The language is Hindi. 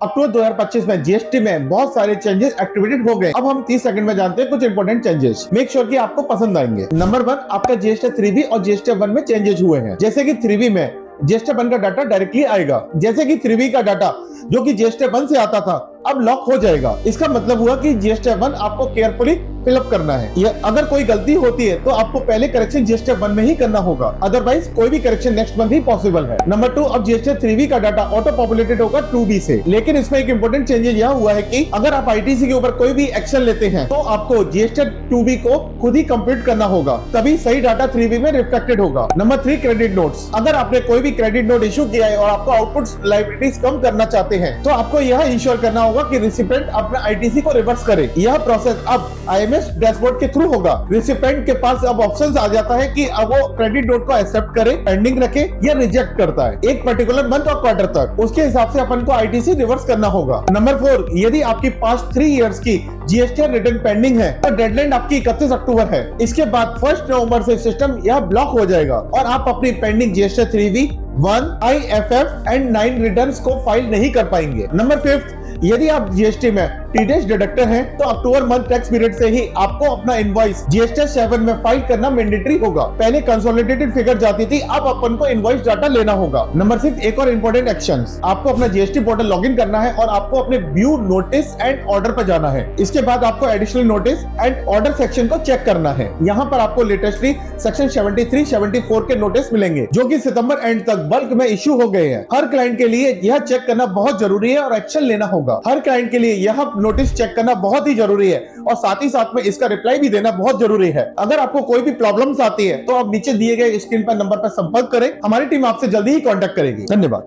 अक्टूबर 2025 में जीएसटी में बहुत सारे चेंजेस एक्टिवेटेड हो गए। अब हम 30 सेकंड में जानते हैं कुछ इंपोर्टेंट चेंजेस। मेक श्योर कि आपको पसंद आएंगे। नंबर 1, आपका जीएसटी 3B और जीएसटी 1 में चेंजेस हुए हैं। जैसे कि 3B में जीएसटी 1 का डाटा डायरेक्टली आएगा, जैसे कि 3B का डाटा जो कि जीएसटी 1 से आता था अब लॉक हो जाएगा। इसका मतलब हुआ कि जीएसटी 1 आपको केयरफुली फिलअप करना है। या अगर कोई गलती होती है तो आपको पहले करेक्शन जीएसटी 1 में ही करना होगा, अदरवाइज कोई भी करेक्शन नेक्स्ट मंथ ही पॉसिबल है। नंबर 2, अब जीएसटी 3B का डाटा ऑटो पॉपुलेटेड होगा 2B से। लेकिन इसमें एक इंपोर्टेंट चेंजेस यह हुआ है कि अगर आप आईटीसी के ऊपर कोई भी एक्शन लेते हैं तो आपको जीएसटी 2B को खुद ही कंप्लीट करना होगा, तभी सही डाटा 3B में रिफ्लेक्टेड होगा। Number 3, credit notes. अगर आपने कोई भी क्रेडिट नोट इशू किया है और आपको आउटपुट लायबिलिटीज कम करना चाहते हैं तो आपको यह इंश्योर करना होगा कि रिसिपेंट अपना आईटीसी को रिवर्स करे। यह प्रोसेस अब आईएमएस डैशबोर्ड के थ्रू होगा। रिसिपेंट के पास अब ऑप्शंस आ जाता है कि अब वो क्रेडिट नोट को एक्सेप्ट करे, पेंडिंग रखे या रिजेक्ट करता है एक पर्टिकुलर मंथ और क्वार्टर तक। उसके हिसाब से अपन को आईटीसी रिवर्स करना होगा। नंबर 4, यदि आपकी पास्ट 3 इयर्स की जीएसटी रिटर्न पेंडिंग है तो डेडलाइन आपकी 31 अक्टूबर है। इसके बाद 1 नवंबर से सिस्टम यह ब्लॉक हो जाएगा और आप अपनी pending GST 3B 1 IFF and 9 returns को फाइल नहीं कर पाएंगे। नंबर 5, यदि आप जीएसटी में टीडीएस डिडक्टर हैं तो अक्टूबर मंथ टैक्स पीरियड से ही आपको अपना इनवॉइस जीएसटी 7 में फाइल करना मैंडेटरी होगा। पहले कंसोलिडेटेड फिगर जाती थी, अब अपन को इनवॉइस डाटा लेना होगा। नंबर 6, एक और इंपॉर्टेंट एक्शंस। आपको अपना जीएसटी पोर्टल लॉगिन करना है और आपको अपने व्यू नोटिस एंड ऑर्डर पर जाना है। इसके बाद आपको additional notice and order section को चेक करना है। यहाँ पर आपको लेटेस्टली सेक्शन 73, 74 के नोटिस मिलेंगे जो कि सितंबर एंड तक बल्क में इश्यू हो गए हैं। हर क्लाइंट के लिए यह चेक करना बहुत जरूरी है और एक्शन लेना होगा। हर क्लाइंट के लिए यह नोटिस चेक करना बहुत ही जरूरी है और साथ ही साथ में इसका रिप्लाई भी देना बहुत जरूरी है। अगर आपको कोई भी प्रॉब्लम्स आती है तो आप नीचे दिए गए स्क्रीन पर नंबर पर संपर्क करें, हमारी टीम आपसे जल्दी ही कांटेक्ट करेगी। धन्यवाद।